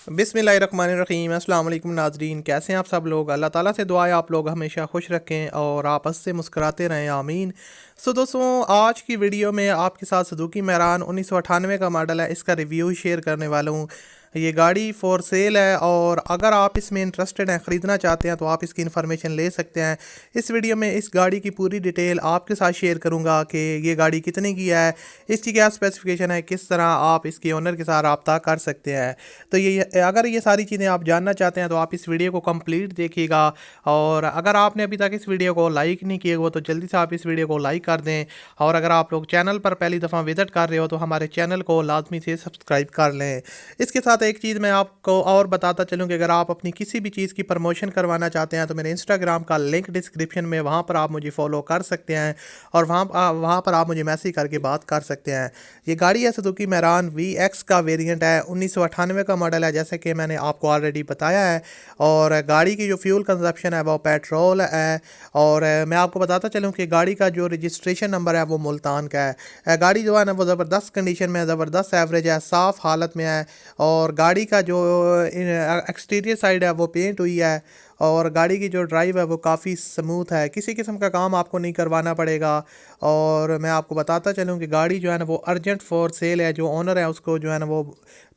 बिस्मिल्लाहिर्रहमानिर्रहीम। अस्सलाम वालेकुम नाज़रीन, कैसे हैं आप सब लोग। अल्लाह ताला से दुआ है आप लोग हमेशा खुश रखें और आपस से मुस्कुराते रहें, आमीन। सो दोस्तों, आज की वीडियो में आपके साथ सुजुकी मैरान 1998 का मॉडल है, इसका रिव्यू शेयर करने वाला हूँ। ये गाड़ी फॉर सेल है और अगर आप इसमें इंटरेस्टेड हैं, ख़रीदना चाहते हैं तो आप इसकी इन्फॉर्मेशन ले सकते हैं। इस वीडियो में इस गाड़ी की पूरी डिटेल आपके साथ शेयर करूंगा कि ये गाड़ी कितने की है, इसकी क्या स्पेसिफिकेशन है, किस तरह आप इसके ओनर के साथ रब्ता कर सकते हैं। तो ये अगर ये सारी चीज़ें आप जानना चाहते हैं तो आप इस वीडियो को कंप्लीट देखिएगा। और अगर आपने अभी तक इस वीडियो को लाइक नहीं किया हुआ तो जल्दी से आप इस वीडियो को लाइक कर दें। और अगर आप लोग चैनल पर पहली दफ़ा विज़िट कर रहे हो तो हमारे चैनल को लाजमी से सब्सक्राइब कर लें। इसके साथ एक चीज़ मैं आपको और बताता चलूँ कि अगर आप अपनी किसी भी चीज़ की प्रमोशन करवाना चाहते हैं तो मेरे इंस्टाग्राम का लिंक डिस्क्रिप्शन में, वहाँ पर आप मुझे फॉलो कर सकते हैं और वहाँ पर आप मुझे मैसेज करके बात कर सकते हैं। ये गाड़ी है सुजुकी मैरान VX का वेरिएंट है, 1998 का मॉडल है, जैसे कि मैंने आपको ऑलरेडी बताया है। और गाड़ी की जो फ्यूल कंजप्शन है वो पेट्रोल है। और मैं आपको बताता चलूँ कि गाड़ी का जो रजिस्ट्रेशन नंबर है वो मुल्तान का है। गाड़ी जो है ना वो ज़बरदस्त कंडीशन में है, ज़बरदस्त एवरेज है, साफ़ हालत में है। और गाड़ी का जो एक्सटीरियर साइड है वो पेंट हुई है। और गाड़ी की जो ड्राइव है वो काफ़ी स्मूथ है, किसी किस्म का काम आपको नहीं करवाना पड़ेगा। और मैं आपको बताता चलूँ कि गाड़ी जो है ना वो अर्जेंट फॉर सेल है। जो ओनर है उसको जो है ना वो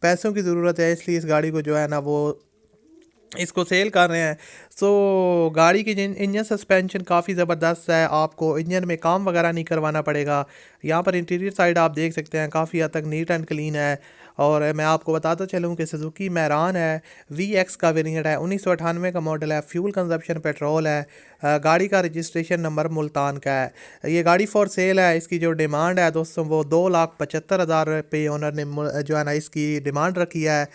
पैसों की ज़रूरत है, इसलिए इस गाड़ी को जो है ना वो इसको सेल कर रहे हैं। सो गाड़ी की इंजन सस्पेंशन काफ़ी ज़बरदस्त है, आपको इंजन में काम वगैरह नहीं करवाना पड़ेगा। यहाँ पर इंटीरियर साइड आप देख सकते हैं काफ़ी हद तक नीट एंड क्लीन है। और मैं आपको बताता चलूँ कि सुजुकी मैरान है, VX का वेरिएंट है, 1998 का मॉडल है, फ्यूल कंजप्शन पेट्रोल है। गाड़ी का रजिस्ट्रेशन नंबर मुल्तान का है। ये गाड़ी फॉर सेल है। इसकी जो डिमांड है दोस्तों वो 2,75,000 ओनर ने जो है ना इसकी डिमांड रखी है।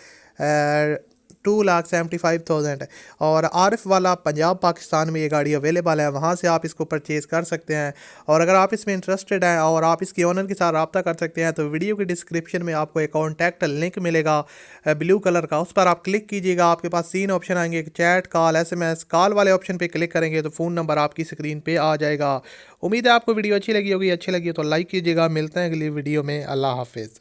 2,75,000 और आरिफ वाला पंजाब पाकिस्तान में ये गाड़ी अवेलेबल है, वहाँ से आप इसको परचेज़ कर सकते हैं। और अगर आप इसमें इंटरेस्टेड हैं और आप इसके ओनर के साथ रब्ता कर सकते हैं तो वीडियो की डिस्क्रिप्शन में आपको एक कॉन्टैक्ट लिंक मिलेगा ब्लू कलर का, उस पर आप क्लिक कीजिएगा। आपके पास 3 ऑप्शन आएंगे, चैट, कॉल, SMS। कॉल वाले ऑप्शन पर क्लिक करेंगे तो फ़ोन नंबर आपकी स्क्रीन पर आ जाएगा। उम्मीद है आपको वीडियो अच्छी लगी होगी। अच्छी लगी हो तो लाइक कीजिएगा। मिलते हैं अगली वीडियो में। अल्लाह हाफिज़।